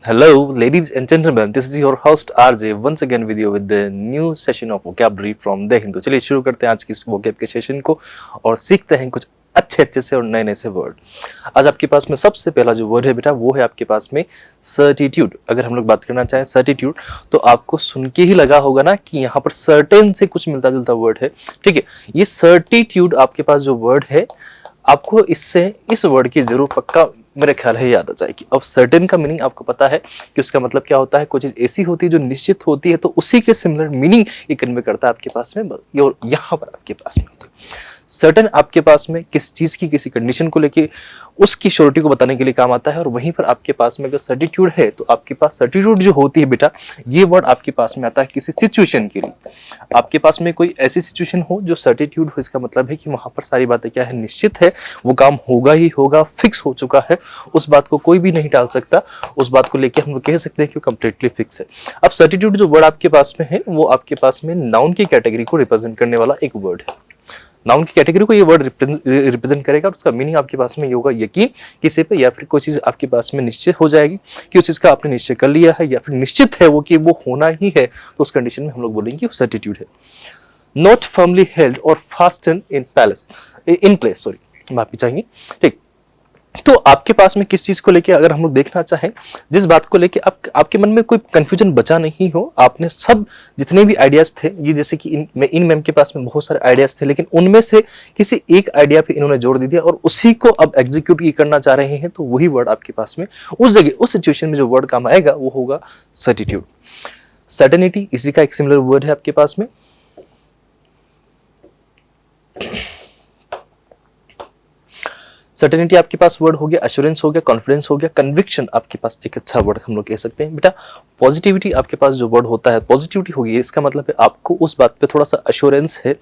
Hello, ladies and gentlemen. This is your host RJ once again with you with the new session of vocabulary from The Hindu. चलिए शुरू करते हैं आज की इस vocab के सेशन को और सीखते हैं कुछ अच्छे अच्छे से और नए नए से वर्ड। आज आपके पास में सबसे पहला जो वर्ड है बेटा वो है आपके पास में सर्टिट्यूड। अगर हम लोग बात करना चाहें सर्टिट्यूड तो आपको सुन के ही लगा होगा ना कि यहाँ पर सर्टेन से कुछ मिलता जुलता वर्ड है। ठीक है, ये सर्टिट्यूड आपके पास जो वर्ड है आपको इससे इस वर्ड की जरूर पक्का मेरे ख्याल है याद आ जाएगी। अब सर्टेन का मीनिंग आपको पता है कि उसका मतलब क्या होता है, कोई चीज ऐसी होती है जो निश्चित होती है तो उसी के सिमिलर मीनिंग ये कन्वे करता है आपके पास में। और यहाँ पर आपके पास में सर्टेन आपके पास में किस चीज की किसी कंडीशन को लेके उसकी श्योरिटी को बताने के लिए काम आता है। और वहीं पर आपके पास में अगर सर्टिट्यूड है तो आपके पास सर्टिट्यूड जो होती है बेटा ये वर्ड आपके पास में आता है किसी सिचुएशन के लिए। आपके पास में कोई ऐसी सिचुएशन हो जो सर्टिट्यूड हो, इसका मतलब है कि वहां पर सारी बातें क्या है, निश्चित है, वो काम होगा ही होगा, फिक्स हो चुका है, उस बात को कोई भी नहीं टाल सकता, उस बात को लेके हम लोग कह सकते हैं कि कंप्लीटली फिक्स है। अब सर्टिट्यूड जो वर्ड आपके पास में है वो आपके पास में नाउन की कैटेगरी को रिप्रेजेंट करने वाला एक वर्ड है। नाउन की कैटेगरी को ये वर्ड रिप्रेजेंट करेगा और उसका मीनिंग आपके पास में ये होगा यकीन किसी पे या फिर कोई चीज आपके पास में निश्चित हो जाएगी कि उस चीज का आपने निश्चय कर लिया है या फिर निश्चित है वो कि वो होना ही है, तो उस कंडीशन में हम लोग बोलेंगे वो सर्टिट्यूड है। नॉट फर्मली हेल्ड और फास्टन इन प्लेस, सॉरी माफी चाहिए। ठीक, तो आपके पास में किस चीज को लेके अगर हम लोग देखना चाहें, जिस बात को लेके आपके मन में कोई कंफ्यूजन बचा नहीं हो, आपने सब जितने भी आइडियाज थे, ये जैसे कि इन मैम के पास में बहुत सारे आइडियाज थे लेकिन उनमें से किसी एक आइडिया पे इन्होंने जोर दे दिया और उसी को अब एग्जीक्यूट ये करना चाह रहे हैं, तो वही वर्ड आपके पास में उस जगह उस सिचुएशन में जो वर्ड काम आएगा वो होगा सर्टिट्यूड। सर्टेनिटी इसी का एक सिमिलर वर्ड है आपके पास में। सर्टेनिटी आपके पास वर्ड हो गया, एश्योरेंस हो गया, कॉन्फिडेंस हो गया, कन्विक्शन आपके पास एक अच्छा वर्ड हम लोग कह सकते हैं। बेटा पॉजिटिविटी आपके पास जो वर्ड होता है पॉजिटिविटी होगी, इसका मतलब है आपको उस बात पे थोड़ा सा एश्योरेंस है,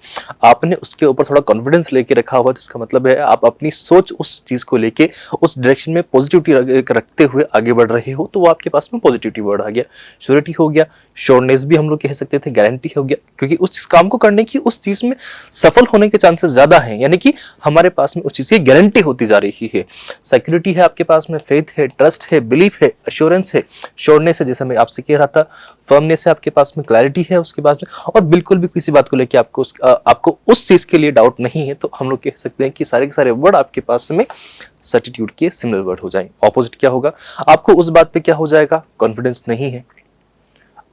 आपने उसके ऊपर थोड़ा कॉन्फिडेंस लेके रखा हुआ है, तो इसका मतलब है आप अपनी सोच उस चीज को लेके उस डायरेक्शन में पॉजिटिविटी रखते हुए आगे बढ़ रहे हो, तो वो आपके पास में पॉजिटिविटी वर्ड आ गया। श्योरिटी हो गया, श्योरनेस भी हम लोग कह सकते थे, गारंटी हो गया, क्योंकि उस काम को करने की उस चीज में सफल होने के चांसेस ज्यादा हैं, यानी कि हमारे पास में उस चीज की गारंटी होती जा रही है। सिक्योरिटी है आपके पास में, फेथ है, ट्रस्ट है, बिलीफ है, एश्योरेंस है, श्योरनेस है, जैसे मैं आपसे कह रहा था, फर्मनेस है आपके पास में, क्लैरिटी है उसके पास में, और बिल्कुल भी किसी बात को लेकर आपको उस चीज के लिए डाउट नहीं है, तो हम लोग कह सकते हैं कि सारे के सारे वर्ड आपके पास में सर्टिट्यूड के सिमिलर वर्ड हो जाएंगे। ऑपोजिट क्या होगा, आपको उस बात पे क्या हो जाएगा, कॉन्फिडेंस नहीं है,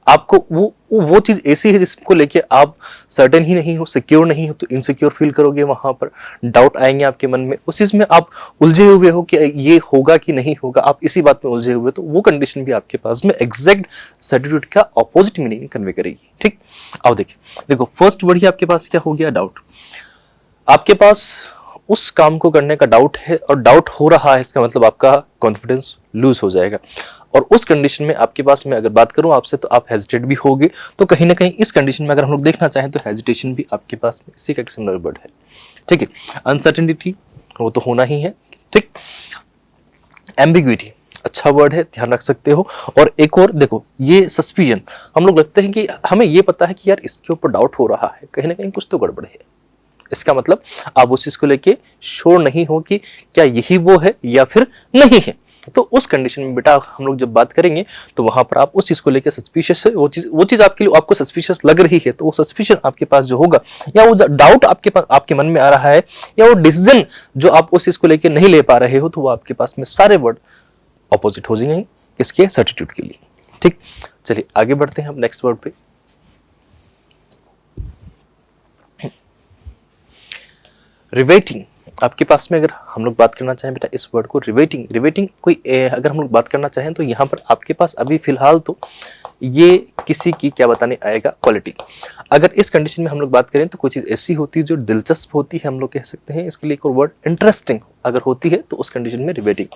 आपको वो चीज ऐसी है जिसको लेके आप सर्टेन ही नहीं हो, सिक्योर नहीं हो, तो इनसिक्योर फील करोगे, वहां पर डाउट आएंगे आपके मन में, उस चीज में आप उलझे हुए हो कि ये होगा कि नहीं होगा, आप इसी बात में उलझे हुए, तो वो कंडीशन भी आपके पास में एग्जैक्ट सर्टिट्यूड का ऑपोजिट मीनिंग कन्वे करेगी। ठीक, अब देखिए, देखो फर्स्ट वर्ड ही आपके पास क्या हो गया, डाउट। आपके पास उस काम को करने का डाउट है और डाउट हो रहा है, इसका मतलब आपका कॉन्फिडेंस लूज हो जाएगा, और उस कंडीशन में आपके पास में अगर बात करूं आपसे तो आप हेजिटेट भी होगे, तो कहीं ना कहीं इस कंडीशन में अगर हम लोग देखना चाहें तो हेजिटेशन भी आपके पास में इसी का एक सिमिलर वर्ड है। ठीक है, अनसर्टेनिटी वो तो होना ही है। ठीक, एम्बिग्विटी अच्छा वर्ड है, ध्यान रख सकते हो। और एक और देखो, ये सस्पिशन, हम लोग लगते हैं कि हमें ये पता है कि यार इसके ऊपर डाउट हो रहा है, कहीं ना कहीं कुछ तो गड़बड़ है, इसका मतलब आप उस चीज को लेके श्योर नहीं हो कि क्या यही वो है या फिर नहीं है, तो उस कंडीशन में बेटा हम लोग जब बात करेंगे तो वहां पर आप उस चीज को लेकर सस्पिशियस है, वो चीज आपके लिए आपको सस्पिशियस लग रही है, तो वो सस्पिशन आपके पास जो होगा या वो डाउट आपके पास आपके मन में आ रहा है या वो डिसीजन जो आप उस चीज को लेकर नहीं ले पा रहे हो, तो वो आपके पास में सारे वर्ड ऑपोजिट हो जाएंगे इसके सर्टिट्यूड के लिए। ठीक, चलिए आगे बढ़ते हैं हम नेक्स्ट वर्ड पे। रिवेटिंग आपके पास में अगर हम लोग बात करना चाहें बेटा इस वर्ड को, रिवेटिंग कोई अगर हम लोग बात करना चाहें तो यहाँ पर आपके पास अभी फिलहाल तो ये किसी की क्या बताने आएगा, क्वालिटी। अगर इस कंडीशन में हम लोग बात करें तो कोई चीज ऐसी होती है जो दिलचस्प होती है, हम लोग कह सकते हैं इसके लिए एक और वर्ड इंटरेस्टिंग अगर होती है, तो उस कंडीशन में रिवेटिंग।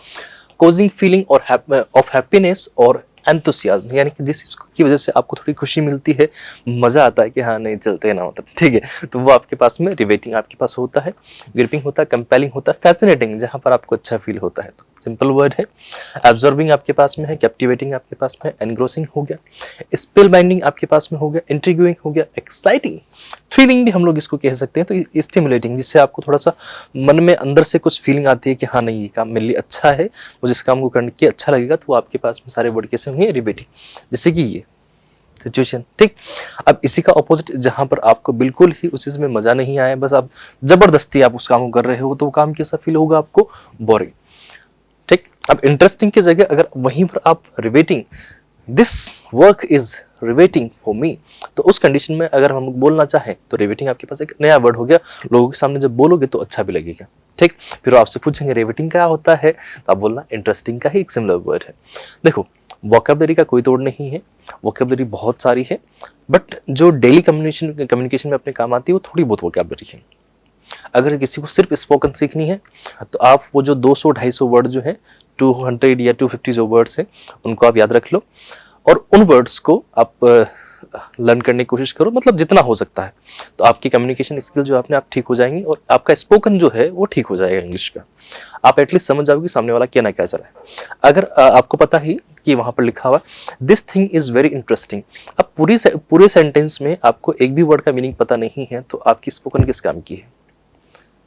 कॉजिंग फीलिंग और ऑफ हैप्पीनेस और एंथुसियाज्म, यानी कि जिस की वजह से आपको थोड़ी खुशी मिलती है, मजा आता है कि हाँ नहीं चलते हैं ना, मतलब ठीक है, तो वो आपके पास में रिवेटिंग आपके पास होता है। ग्रिपिंग होता है, कंपेलिंग होता है, फैसिनेटिंग जहां पर आपको अच्छा फील होता है, तो सिंपल वर्ड है। एब्जॉर्बिंग आपके पास में है, कैप्टिवेटिंग आपके पास में है, एनग्रोसिंग हो गया, स्पेल बाइंडिंग आपके पास में हो गया, इंट्रिग्यूइंग हो गया, एक्साइटिंग, थ्रिलिंग भी हम लोग इसको कह सकते हैं। तो स्टिमुलेटिंग, जिससे आपको थोड़ा सा मन में अंदर से कुछ फीलिंग आती है कि हाँ नहीं, ये काम मेरे लिए अच्छा है, मुझे इस काम को करने के अच्छा लगेगा। तो आपके पास में सारे वर्ड कैसे होंगे, रिबेटिंग, जैसे कि ये सिचुएशन, ठीक। अब इसी का ऑपोजिट, जहां पर आपको बिल्कुल ही उस चीज में मजा नहीं आया, बस आप जबरदस्ती आप उस काम को कर रहे हो, तो वो काम कैसा फील होगा आपको, बोरिंग, ठीक। अब इंटरेस्टिंग की जगह अगर वहीं पर आप riveting, this work is riveting for me, तो उस कंडीशन में अगर हम बोलना चाहें तो रिवेटिंग आपके पास एक नया वर्ड हो गया। लोगों के सामने जब बोलोगे तो अच्छा भी लगेगा, ठीक। फिर आपसे पूछेंगे रिवेटिंग क्या होता है, तो आप बोलना इंटरेस्टिंग का ही एक सिमिलर वर्ड है। देखो, वोकैबुलरी का कोई तोड़ नहीं है, वोकैबुलरी बहुत सारी है, बट जो डेली कम्युनिकेशन में अपने काम आती है वो थोड़ी बहुत वोकैबुलरी है। अगर किसी को सिर्फ स्पोकन सीखनी है तो आप वो जो 200-250 वर्ड जो है, 200 या 250 जो वर्ड्स हैं, उनको आप याद रख लो और उन वर्ड्स को आप लर्न करने की कोशिश करो, मतलब जितना हो सकता है। तो आपकी कम्युनिकेशन स्किल जो अपने आप ठीक हो जाएंगी और आपका स्पोकन जो है वो ठीक हो जाएगा इंग्लिश का। आप एटलीस्ट समझ जाओगे कि सामने वाला क्या ना क्या चल रहा है। अगर आपको पता ही कि वहां पर लिखा हुआ this thing is very interesting, अब पूरे सेंटेंस में आपको एक भी वर्ड का मीनिंग पता नहीं है, तो आपकी स्पोकन किस काम की है?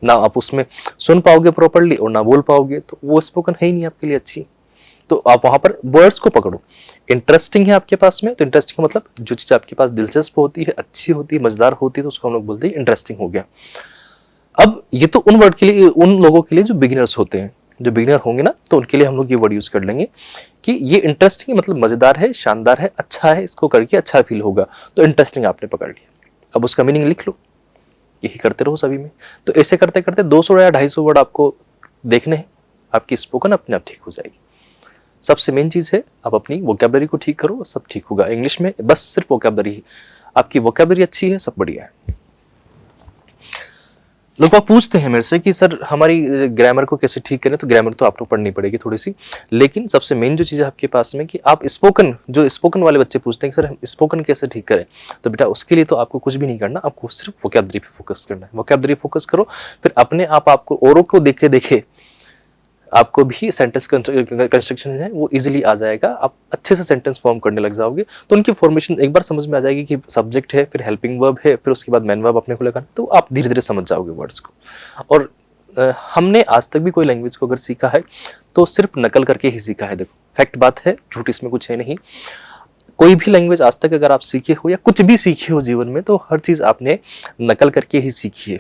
ना आप उसमें सुन पाओगे प्रॉपर्ली और ना बोल पाओगे, तो वो स्पोकन है ही नहीं आपके लिए अच्छी। तो आप वहां पर वर्ड्स को पकड़ो। इंटरेस्टिंग है आपके पास में, तो इंटरेस्टिंग मतलब जो चीज आपके पास दिलचस्प होती है, अच्छी होती है, मजेदार होती है, तो उसको हम लोग बोलते हैं इंटरेस्टिंग हो गया। अब ये तो उन वर्ड के लिए, उन लोगों के लिए जो बिगिनर्स होते हैं, जो बिगिनर होंगे ना, तो उनके लिए हम लोग ये वर्ड यूज कर लेंगे कि ये इंटरेस्टिंग मतलब मजेदार है, शानदार है, अच्छा है, इसको करके अच्छा फील होगा। तो इंटरेस्टिंग आपने पकड़ लिया, अब उसका मीनिंग लिख लो, यही करते रहो सभी में। तो ऐसे करते करते 200 या 250 वर्ड आपको देखने हैं, आपकी स्पोकन अपने आप ठीक हो जाएगी। सबसे मेन चीज है आप अपनी वोकैबुलरी को ठीक करो, सब ठीक होगा। इंग्लिश में बस सिर्फ वोकैबुलरी, आपकी वोकैबुलरी अच्छी है, सब बढ़िया है। लोग पूछते हैं मेरे से कि सर हमारी ग्रामर को कैसे ठीक करें, तो ग्रामर तो आपको पढ़नी पड़ेगी थोड़ी सी, लेकिन सबसे मेन जो चीज़ है आपके पास में कि आप स्पोकन वाले बच्चे पूछते हैं कि सर हम स्पोकन कैसे ठीक करें, तो बेटा उसके लिए तो आपको कुछ भी नहीं करना, आपको सिर्फ वोकैबुलरी पे फोकस करना है। वोकैबुलरी फोकस करो, फिर अपने आप आपको औरों को देखे देखे आपको भी सेंटेंस कंस्ट्रक्शन है वो इजीली आ जाएगा। आप अच्छे से सेंटेंस फॉर्म करने लग जाओगे, तो उनकी फॉर्मेशन एक बार समझ में आ जाएगी कि सब्जेक्ट है, फिर हेल्पिंग वर्ब है, फिर उसके बाद मेन वर्ब अपने को लगाना, तो आप धीरे धीरे समझ जाओगे वर्ड्स को। और हमने आज तक भी कोई लैंग्वेज को अगर सीखा है तो सिर्फ नकल करके ही सीखा है। देखो फैक्ट बात है, झूठ इसमें कुछ है नहीं। कोई भी लैंग्वेज आज तक अगर आप सीखे हो या कुछ भी सीखे हो जीवन में, तो हर चीज आपने नकल करके ही सीखी है।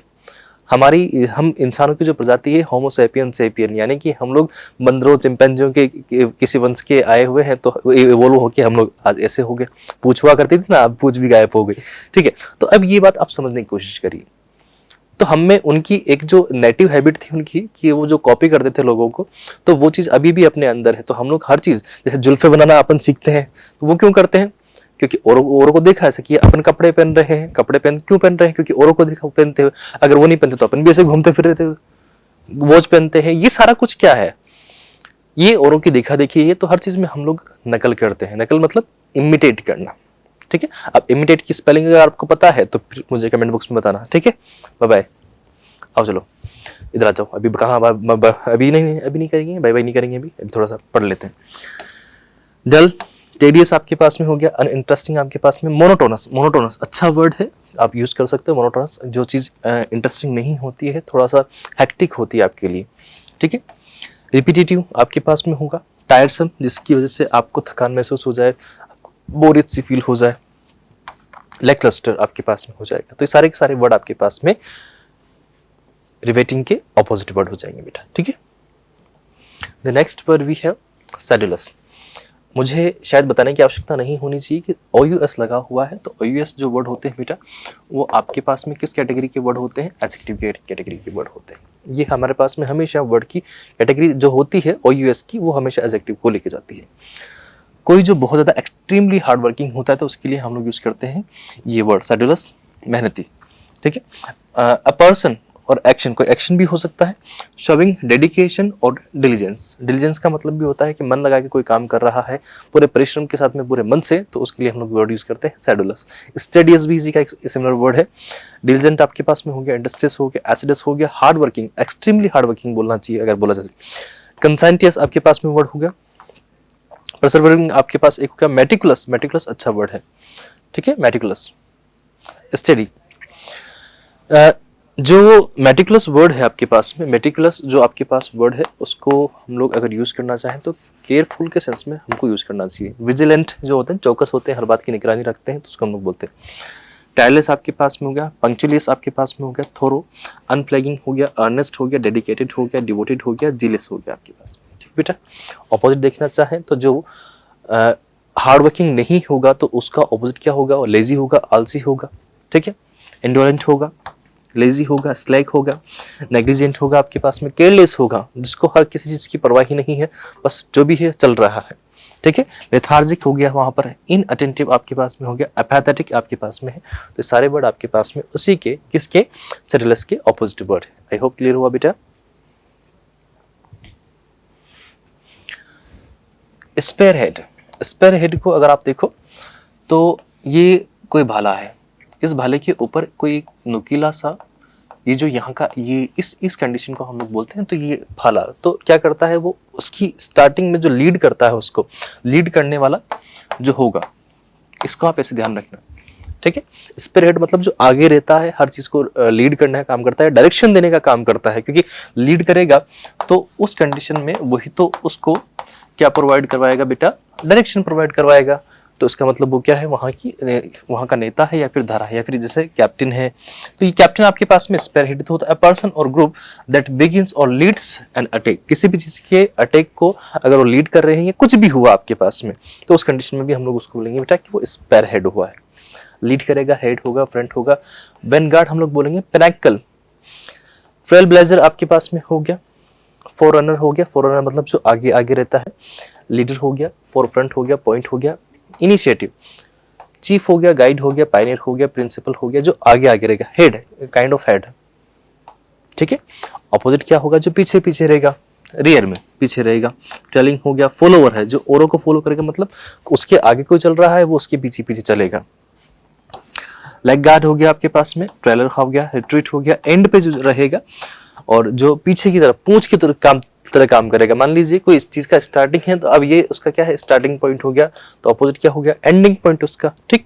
हम इंसानों की जो प्रजाति है होमो सेपियन, यानी कि हम लोग बंदरों चिंपैंजियों के किसी वंश के आए हुए हैं, तो इवोल्व होके हम लोग आज ऐसे हो गए। पूछ हुआ करती थी ना, अब पूछ भी गायब हो गई, ठीक है। तो अब ये बात आप समझने की कोशिश करिए। तो हम में उनकी एक जो नेटिव हैबिट थी उनकी कि वो जो कॉपी करते थे लोगों को, तो वो चीज अभी भी अपने अंदर है। तो हम लोग हर चीज, जैसे जुल्फे बनाना अपन सीखते हैं, तो वो क्यों करते हैं? क्योंकि औरों को देखा ऐसे कि अपन कपड़े पहन रहे हैं। कपड़े क्यों पहन रहे हैं? क्योंकि औरों को देखा पहनते हुए, अगर वो नहीं पहनते तो अपन भी ऐसे घूमते फिर रहे थे। वॉच पहनते हैं, ये सारा कुछ क्या है? ये औरों की देखा देखी है। तो हर चीज में हम लोग नकल करते हैं। नकल मतलब इमिटेट करना, ठीक है। अब इमिटेट की स्पेलिंग अगर आपको पता है तो फिर मुझे कमेंट बॉक्स में बताना, ठीक है। बाय बाय, आओ चलो इधर आ जाओ। अभी कहाँ, अभी नहीं करेंगे, बाय बाय नहीं करेंगे, अभी थोड़ा सा पढ़ लेते हैं। डल, टेडियस आपके पास में हो गया, अनइंटरेस्टिंग आपके पास में, मोनोटोनस अच्छा वर्ड है, आप यूज कर सकते हो। मोनोटोनस जो चीज इंटरेस्टिंग नहीं होती है, थोड़ा सा हेक्टिक होती है आपके लिए, ठीक है। रिपीटेटिव आपके पास में होगा, टायरसम जिसकी वजह से आपको थकान महसूस हो जाए, बोरियत सी फील हो जाए, लैकलस्टर आपके पास में हो जाएगा। तो ये सारे के सारे वर्ड आपके पास में रिवेटिंग के ऑपोजिट वर्ड हो जाएंगे बेटा, ठीक है। The next word we have sedulous. मुझे शायद बताने की आवश्यकता नहीं होनी चाहिए कि OUS लगा हुआ है। तो OUS जो वर्ड होते हैं बेटा, वो आपके पास में किस कैटेगरी के वर्ड होते हैं? एडजेक्टिव कैटेगरी के वर्ड होते हैं। ये हमारे पास में हमेशा वर्ड की कैटेगरी जो होती है OUS की, वो हमेशा एडजेक्टिव को लेके जाती है। कोई जो बहुत ज़्यादा एक्सट्रीमली हार्ड वर्किंग होता है, तो उसके लिए हम लोग यूज करते हैं ये वर्ड सेडुलस, मेहनती, ठीक है। अ पर्सन और एक्शन, कोई एक्शन भी हो सकता है। शोविंग डेडिकेशन और डिलीजेंस। डिलीजेंस का मतलब भी होता है कि मन लगा के कोई काम कर रहा है पूरे परिश्रम के साथ में, पूरे मन से, तो उसके लिए हम लोग वर्ड यूज करते हैं सेडुलस। स्टेडियस भी इसी का एक सिमिलर वर्ड है। डिलीजेंट आपके पास में हो गया, इंडस्ट्रियस हो गया, एसिडस हो गया, hard working, extremely hard working बोलना चाहिए अगर बोला जाए। कंसाइंटियस आपके पास में वर्ड हो गया। परसेवरिंग आपके पास एक हो गया। मेटिकुलस, मेटिकुलस अच्छा वर्ड है, ठीक है, मेटिकुलस। स्टडी, जो मेटिकुलस वर्ड है आपके पास में, मेटिकुलस जो आपके पास वर्ड है उसको हम लोग अगर यूज करना चाहें तो केयरफुल के सेंस में हमको यूज करना चाहिए। विजिलेंट जो होते हैं, चौकस होते हैं, हर बात की निगरानी रखते हैं, तो उसको हम लोग बोलते हैं। टायरलेस आपके पास में हो गया। पंक्चुअलियस आपके पास में हो गया। थोरो, अनप्लगिंग हो गया। अर्नेस्ट हो गया। डेडिकेटेड हो गया। डिवोटेड हो गया। जीलेस हो गया आपके पास में, ठीक बेटा। ऑपोजिट देखना चाहें तो जो हार्ड वर्किंग नहीं होगा तो उसका ऑपोजिट क्या होगा? लेजी होगा, आलसी होगा, ठीक है। इंडोलेंट होगा, लेजी होगा, स्लैक होगा, नेग्लिजेंट होगा आपके पास में, केयरलेस होगा, जिसको हर किसी चीज की परवाह ही नहीं है, बस जो भी है चल रहा है, ठीक है। लेथार्जिक हो गया वहां पर, इनअटेंटिव आपके पास में हो गया, एपैथेटिक आपके पास में है। तो सारे वर्ड आपके पास में उसी के किसके? सेटलेस के ऑपोजिट वर्ड है। आई होप क्लियर हुआ बेटा। स्पेयर हेड, स्पेयर हेड को अगर आप देखो तो ये कोई भाला है, इस भाले के ऊपर कोई एक नुकीला सा, ये जो यहाँ का ये इस कंडीशन को हम लोग बोलते हैं, तो ये भाला तो क्या करता है, वो उसकी स्टार्टिंग में जो लीड करता है, उसको लीड करने वाला जो होगा, इसको आप ऐसे ध्यान रखना, ठीक है। स्पेयर हेड मतलब जो आगे रहता है, हर चीज को लीड करने का काम करता है, डायरेक्शन देने का काम करता है, क्योंकि लीड करेगा तो उस कंडीशन में वही तो उसको क्या प्रोवाइड करवाएगा बेटा? डायरेक्शन प्रोवाइड करवाएगा। तो इसका मतलब वो क्या है? वहां का नेता है या फिर धारा है, या फिर जैसे कैप्टन है, तो ये कैप्टन आपके पास में स्पेयर हेड होता है। पर्सन और ग्रुप दैट बिगिंस और लीड्स एन अटैक, किसी भी चीज के अटैक को अगर वो लीड कर रहे हैं, कुछ भी हुआ आपके पास में, तो उस कंडीशन में भी हम लोग उसको बोलेंगे बेटा कि वो स्पेयर हेड हुआ है। लीड करेगा, हेड होगा, फ्रंट होगा। वैनगार्ड हम लोग बोलेंगे। पिनैकल, ट्रेल ब्लेजर आपके पास में हो गया। फोररनर हो गया, फोररनर मतलब जो आगे आगे रहता है। लीडर हो गया, फोर फ्रंट हो गया, पॉइंट हो गया। इनिशिएटिव, चीफ हो गया, गाइड हो गया, पायनियर हो गया, प्रिंसिपल हो गया, जो आगे आगे रहेगा। हेड, काइंड ऑफ हेड, ठीक है। ऑपोजिट क्या होगा? जो पीछे पीछे रहेगा, रियर में पीछे रहेगा। ट्रेलिंग हो गया, फॉलोवर है, जो औरों को फॉलो करेगा, मतलब उसके आगे कोई चल रहा है वो उसके पीछे पीछे चलेगा। लेग गार्ड हो गया आपके पास में। ट्रेलर हो गया, रिट्रीट हो गया, एंड पे जो रहेगा और जो पीछे की तरफ पूंछ की तरह काम करेगा। मान लीजिए कोई इस चीज का स्टार्टिंग है, तो अब ये उसका क्या है? स्टार्टिंग पॉइंट हो गया, तो अपोजिट क्या हो गया? एंडिंग पॉइंट उसका, ठीक।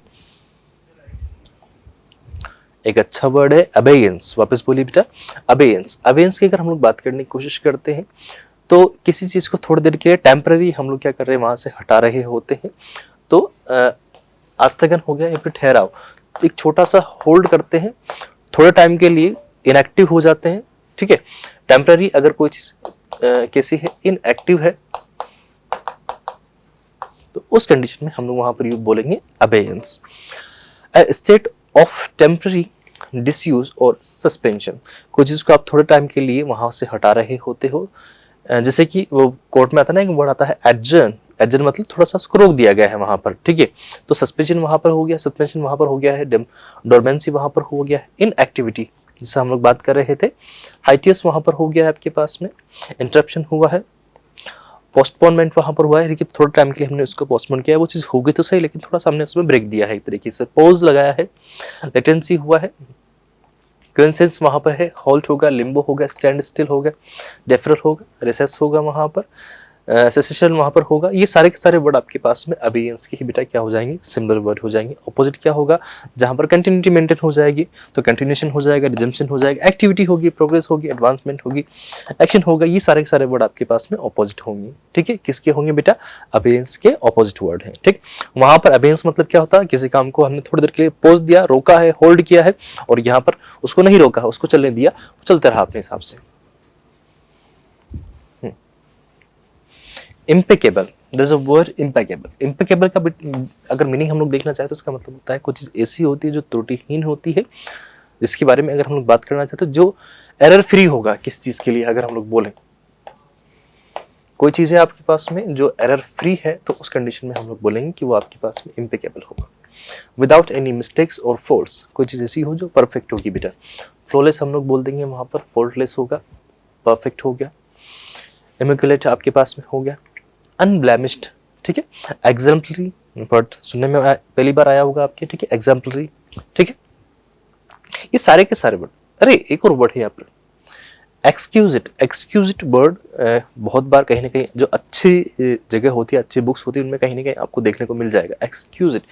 एक अच्छा वर्ड है अबेयंस, वापस बोलिए बेटा, अबेयंस। अबेयंस की अगर हम लोग बात करने की कोशिश करते हैं तो किसी चीज को थोड़ी देर के लिए टेम्पररी हम लोग क्या कर रहे हैं? वहां से हटा रहे होते हैं, तो आस्थगन हो गया या फिर ठहराव, एक छोटा सा होल्ड करते हैं, थोड़े टाइम के लिए इनएक्टिव हो जाते हैं, ठीक है। टेम्पररी अगर कोई चीज कैसी है? इनएक्टिव है, तो उस कंडीशन में हम लोग वहां पर बोलेंगे abeyance. State of temporary disuse और सस्पेंशन, कोई चीज को आप थोड़े टाइम के लिए वहां से हटा रहे होते हो, जैसे कि वो कोर्ट में आता है ना, एक वर्ड आता है एडजर्न। एडजर्न मतलब थोड़ा सा उसको रोक दिया गया है वहां पर, ठीक है। तो सस्पेंशन वहां पर हो गया, सस्पेंशन वहां पर हो गया है, डोरमेंसी वहां पर हो गया है, इनएक्टिविटी जिससे हम लोग बात कर रहे थे, हाइटियस वहां पर हो गया है आपके पास में, इंटरप्शन हुआ है, पोस्टपोनमेंट वहां पर हुआ है, लेकिन थोड़े टाइम के लिए हमने उसको पोस्टपोन किया है, वो चीज हो गई तो सही, लेकिन थोड़ा सा हमने उसमें ब्रेक दिया है, एक तरीके से पॉज लगाया है, लेटेंसी हुआ है, क्विंसेंस वहां पर है, हॉल्ट होगा, लिम्बो होगा, स्टैंड स्टिल होगा, डेफरल होगा, रिसेस होगा वहां पर, सेसेशन वहां पर होगा। ये सारे के सारे वर्ड आपके पास में अबेयंस के ही बेटा क्या हो जाएंगे? सिमिलर वर्ड हो जाएंगे। ऑपोजिट क्या होगा? जहां पर कंटिन्यूटी मेंटेन हो जाएगी तो कंटिन्यूएशन हो जाएगा, रिजम्पशन हो जाएगा, एक्टिविटी होगी, प्रोग्रेस होगी, एडवांसमेंट होगी, एक्शन होगा। ये सारे के सारे वर्ड आपके पास में ऑपोजिट होंगे, ठीक है। किसके होंगे बेटा? अबेयंस के ऑपोजिट वर्ड है, ठीक। वहां पर अबेयंस मतलब क्या होता है? किसी काम को हमने थोड़ी देर के लिए पोज दिया, रोका है, होल्ड किया है, और यहाँ पर उसको नहीं रोका, उसको चलने दिया, चलते रहा अपने हिसाब से। Impeccable, there is a word impeccable. Impeccable का अगर मीनिंग हम लोग देखना चाहे तो उसका मतलब होता है कुछ चीज ऐसी होती है जो त्रुटिहीन होती है, जिसके बारे में अगर हम लोग बात करना चाहते तो जो एरर फ्री होगा। किस चीज के लिए अगर हम लोग बोलें, कोई चीज है आपके पास में जो एरर फ्री है, तो उस कंडीशन में हम लोग बोलेंगे कि वो आपके पास में इम्पेकेबल होगा। विदाउट एनी मिस्टेक्स और फॉल्ट्स, कोई चीज ऐसी हो जो परफेक्ट होगी बेटा। फ्लॉलेस हम लोग बोल देंगे वहां पर, फॉल्टलेस होगा, परफेक्ट हो गया। इमेकुलेट आपके पास में हो गया, अनब्लेमिश्ड, ठीक है। एग्जाम्पलरी वर्ड सुनने में पहली बार आया होगा आपके, ठीक है, एग्जाम्पलरी, ठीक है। ये सारे के सारे वर्ड, अरे एक और वर्ड है यहाँ पर, एक्सक्यूजिट वर्ड बहुत बार कहीं ना कहीं जो अच्छी जगह होती है, अच्छी बुक्स होती है, उनमें कहीं ना कहीं आपको देखने को मिल जाएगा। एक्सक्यूजिट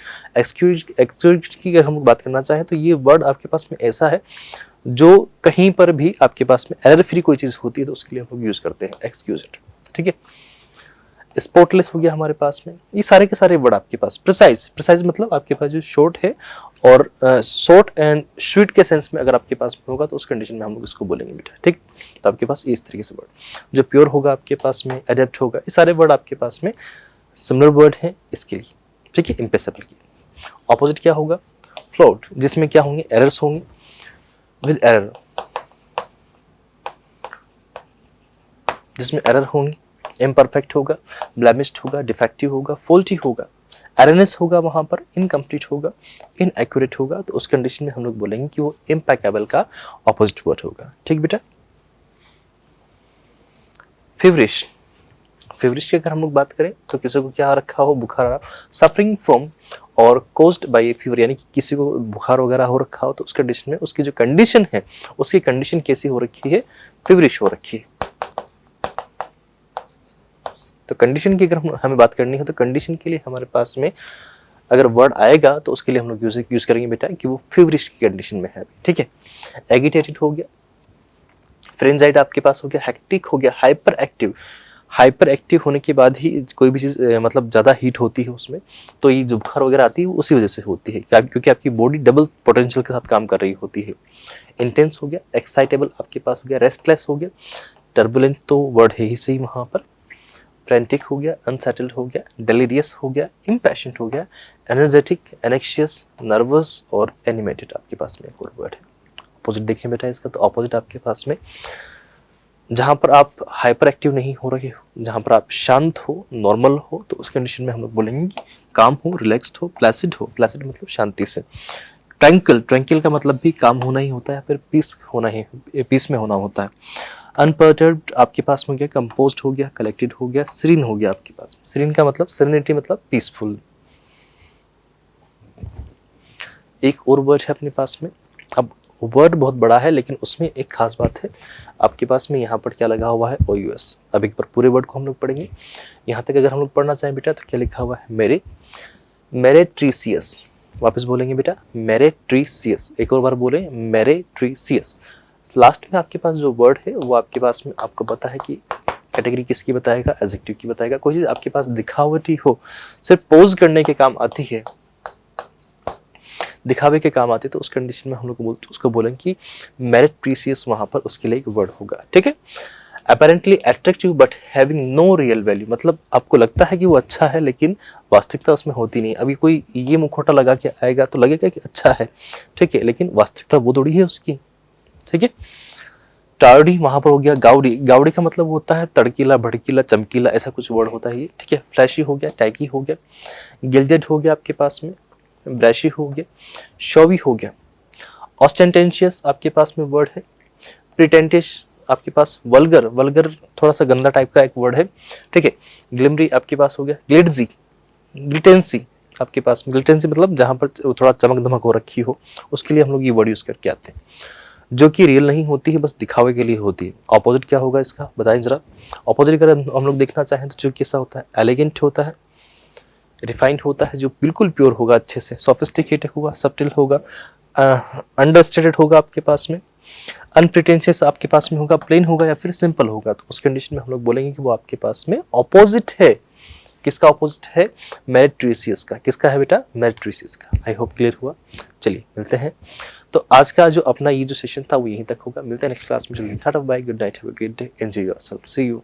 की अगर हम बात करना चाहें तो ये वर्ड आपके पास में ऐसा है जो कहीं पर भी आपके पास में एरर फ्री कोई चीज होती है तो उसके लिए हम लोग यूज करते हैं एक्सक्यूजिट। ठीक है, स्पॉटलेस हो गया हमारे पास में। ये सारे के सारे वर्ड आपके पास। प्रिसाइज मतलब आपके पास जो शॉर्ट है, और शॉर्ट एंड स्वीट के सेंस में अगर आपके पास में होगा तो उस कंडीशन में हम लोग इसको बोलेंगे बेटा। ठीक, तो आपके पास इस तरीके से वर्ड जो प्योर होगा आपके पास में, एडेप्ट होगा, ये सारे वर्ड आपके पास में सिमिलर वर्ड हैं इसके लिए। ठीक है, इम्पेसिबल की ऑपोजिट क्या होगा? फ्लॉड, जिसमें क्या होंगे? एरर्स होंगे। विद एरर, जिसमें एरर होंगी। इम्परफेक्ट होगा, ब्लेमिश्ड होगा, डिफेक्टिव होगा, फॉल्टी होगा, एररनेस होगा, वहां पर इनकम्प्लीट होगा, इनएक्यूरेट होगा, तो उस कंडीशन में हम लोग बोलेंगे कि वो इम्पेकेबल का ऑपोजिट वर्ड होगा। ठीक बेटा। फेवरिश की अगर हम लोग बात करें तो किसी को क्या रखा हो? बुखार, सफरिंग फ्रॉम और कोज्ड बाय ए फीवर, यानी कि किसी को बुखार वगैरह हो रखा हो तो उस कंडीशन में उसकी जो कंडीशन है, उसकी कंडीशन कैसी हो रखी है? फेवरिश हो रखी है। तो कंडीशन की अगर हमें बात करनी है तो कंडीशन के लिए हमारे पास में अगर वर्ड आएगा तो उसके लिए हम लोग यूज करेंगे बेटा कि वो फेवरिश की कंडीशन में है। ठीक है, एगिटेटेड हो गया, फ्रेंजाइड आपके पास हो गया, हेक्टिक हो गया, हाइपर एक्टिव होने के बाद ही कोई भी चीज मतलब ज्यादा हीट होती है उसमें, तो ये जो बुखार वगैरह आती है उसी वजह से होती है, क्योंकि आपकी बॉडी डबल पोटेंशियल के साथ काम कर रही होती है। इंटेंस हो गया, एक्साइटेबल आपके पास हो गया, रेस्टलेस हो गया, टर्बुलेंट तो वर्ड है ही सही वहां पर, फ्रेंटिक हो गया, अनसेटल्ड हो गया, डेलीरियस हो गया, इम्पैशंट हो गया, एनर्जेटिक, एनेक्शियस, नर्वस और एनिमेटेड आपके पास में एक और वर्ड है। अपोजिट देखें बेटा इसका, तो अपोजिट आपके पास में जहां पर आप हाइपर एक्टिव नहीं हो रहे हो, जहां पर आप शांत हो, नॉर्मल हो, तो उस कंडीशन में हम लोग बोलेंगे काम हो, रिलैक्स्ड हो, प्लेसिड हो। प्लेसिड मतलब शांति से। ट्रैंक्विल का मतलब भी काम होना ही होता है, फिर पीस में होना होता है। अनपर्टर्ब्ड आपके पास में हो गया, कंपोज्ड हो गया, कलेक्टेड हो गया, सीरीन हो गया आपके पास। सीरीन का मतलब सेरेनिटी, मतलब पीसफुल। एक और वर्ड है अपने पास में। अब वर्ड बहुत बड़ा है लेकिन उसमें एक खास बात है, आपके पास में यहाँ पर क्या लगा हुआ है? OUS। अब एक बार पूरे वर्ड को हम लोग पढ़ेंगे। यहाँ तक अगर हम लोग पढ़ना चाहें बेटा तो क्या लिखा हुआ है? मेरेट्रीसियस। वापस बोलेंगे बेटा, मेरेट्रीसियस। एक और बार बोले, मेरेट्रीसियस। लास्ट में आपके पास जो वर्ड है वो आपके पास में, आपको पता है कि कैटेगरी किसकी बताएगा? एडजेक्टिव की बताएगा। कोई चीज आपके पास दिखावटी हो, सिर्फ पोज करने के काम आती है, दिखावे के काम आते, तो उस कंडीशन में हम लोग उसको बोलेंगे कि मेरिट्रीसियस, वहां पर उसके लिए एक वर्ड होगा। ठीक है। Apparently attractive but having no real value, मतलब आपको लगता है कि वो अच्छा है लेकिन वास्तविकता उसमें होती नहीं। अभी कोई ये मुखौटा लगा के आएगा तो लगेगा कि अच्छा है, ठीक है, लेकिन वास्तविकता वो थोड़ी है उसकी। ठीक है। टार्डी वहां पर हो गया। गाउडी का मतलब होता है तड़कीला, भड़कीला, चमकीला, ऐसा कुछ वर्ड होता है ये। ठीक है। फ्लैशी हो गया, टैकी हो गया, गिल्डेड हो गया आपके पास में, ब्रैशी हो गया, शोवी हो गया, ऑस्टेंटेंशियस आपके पास में वर्ड है, प्रिटेंटिश आपके पास, वल्गर थोड़ा सा गंदा टाइप का एक वर्ड है। ठीक है। ग्लिमरी आपके पास हो गया, ग्लिटेंसी आपके पास में, ग्लिटेंसी मतलब जहां पर थोड़ा चमक धमक हो रखी हो, उसके लिए हम लोग ये वर्ड यूज करके आते हैं, जो कि रियल नहीं होती है, बस दिखावे के लिए होती है। ऑपोजिट क्या होगा इसका, बताएं जरा। ऑपोजिट अगर हम लोग देखना चाहें तो जो कैसा होता है? एलिगेंट होता है, रिफाइंड होता है, जो बिल्कुल प्योर होगा, अच्छे से सोफिस्टिकेटेड होगा, सब्टिल होगा, अंडरस्टेटेड होगा आपके पास में, अनप्रिटेंशियस आपके पास में होगा, प्लेन होगा या फिर सिंपल होगा। तो उस कंडीशन में हम लोग बोलेंगे कि वो आपके पास में ऑपोजिट है। किसका ऑपोजिट है? मेरिट्रीसियस का। किसका है बेटा? मेरिट्रीसियस का। आई होप क्लियर हुआ। चलिए मिलते हैं। तो आज का जो अपना ये जो सेशन था वो यहीं तक होगा। मिलते हैं नेक्स्ट क्लास में। Tata bye, good night, have a great day, enjoy yourself, see you.